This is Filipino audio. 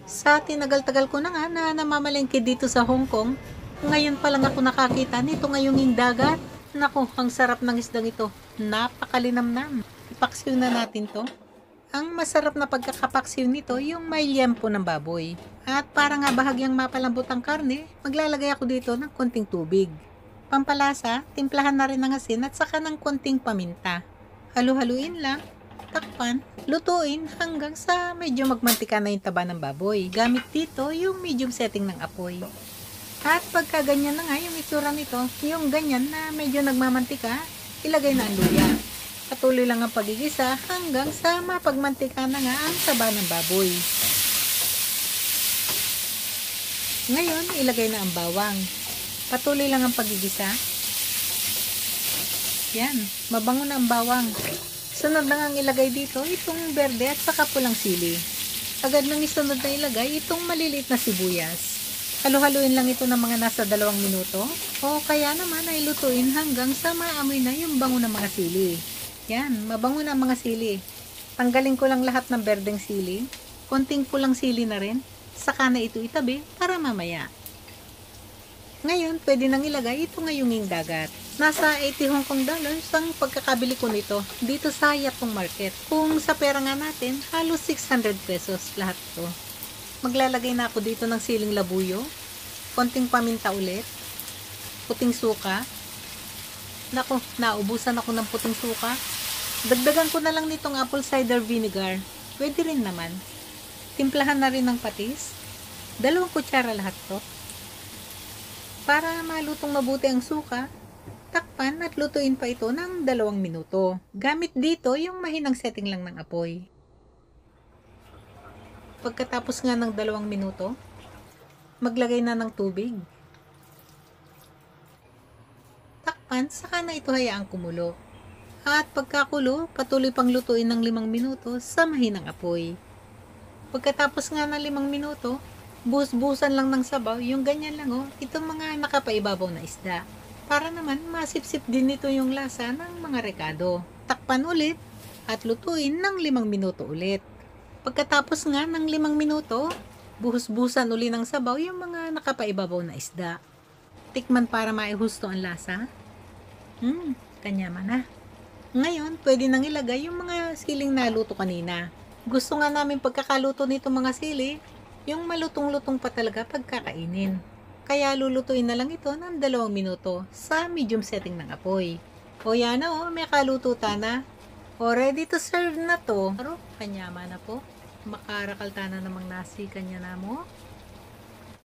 Sa tinagal-tagal ko na nga na namamalengke dito sa Hong Kong, ngayon pa lang ako nakakita nito ngayong dagat. Naku, ang sarap ng isdang ito. Napakalinamnam. Ipaksiw na natin to. Ang masarap na pagkakapaksiw nito, yung may liempo ng baboy. At para nga bahagyang mapalambot ang karne, maglalagay ako dito ng konting tubig. Pampalasa, timplahan na rin ng asin at saka ng konting paminta. Halu-haluin lang, takpan, lutuin hanggang sa medyo magmantika na yung taba ng baboy. Gamit dito yung medium setting ng apoy. At pagka ganyan na nga yung itsura nito, yung ganyan na medyo nagmamantika, ilagay na ang luya. Patuloy lang ang pagigisa hanggang sa mapagmantika na nga ang taba ng baboy. Ngayon, ilagay na ang bawang. Patuloy lang ang pagigisa. Yan, mabango na ang bawang. Sunod na nga ang ilagay dito, itong berde at saka pulang sili. Agad nang isunod na ilagay itong maliliit na sibuyas. Halu-haluin lang ito ng mga nasa 2 minuto o kaya naman ay lutuin hanggang sa maamoy na yung bango ng mga sili. Yan, mabango na ang mga sili. Tanggalin ko lang lahat ng berdeng sili. Konting pulang sili na rin. Saka na ito itabi para mamaya. Ngayon, pwede nang ilagay ito ngayong dagat. Nasa 80 Hong Kong dollars ang pagkakabili ko nito dito sa Yatong Market. Kung sa pera nga natin, halos 600 pesos lahat to. Maglalagay na ako dito ng siling labuyo, konting paminta ulit, puting suka. Nako, naubusan ako ng puting suka. Dagdagan ko na lang nitong apple cider vinegar. Pwede rin naman. Timplahan na rin ng patis. 2 kutsara lahat to. Para malutong mabuti ang suka, takpan at lutuin pa ito ng 2 minuto. Gamit dito yung mahinang setting lang ng apoy. Pagkatapos nga ng 2 minuto, maglagay na ng tubig. Takpan, saka na ito hayaang kumulo. At pagkakulo, patuloy pang lutuin ng 5 minuto sa mahinang apoy. Pagkatapos nga ng 5 minuto, buhos-buhusan lang ng sabaw, yung ganyan lang itong mga nakapaibabaw na isda. Para naman masipsip din nito yung lasa ng mga rekado. Takpan ulit at lutuin ng 5 minuto ulit. Pagkatapos nga ng 5 minuto, buhos-buhusan uli ng sabaw yung mga nakapaibabaw na isda. Tikman para maihusto ang lasa. Kanyaman na. Ngayon, pwede nang ilagay yung mga siling naluto kanina. Gusto nga namin pagkakaluto nito mga sili, yung malutong-lutong pa talaga pagkakainin. Kaya lulutuin na lang ito ng 2 minuto sa medium setting ng apoy. O yan na may kalututa na. O ready to serve na to. Pero, kanyama na po. Makarakalta na namang nasi kanya na mo.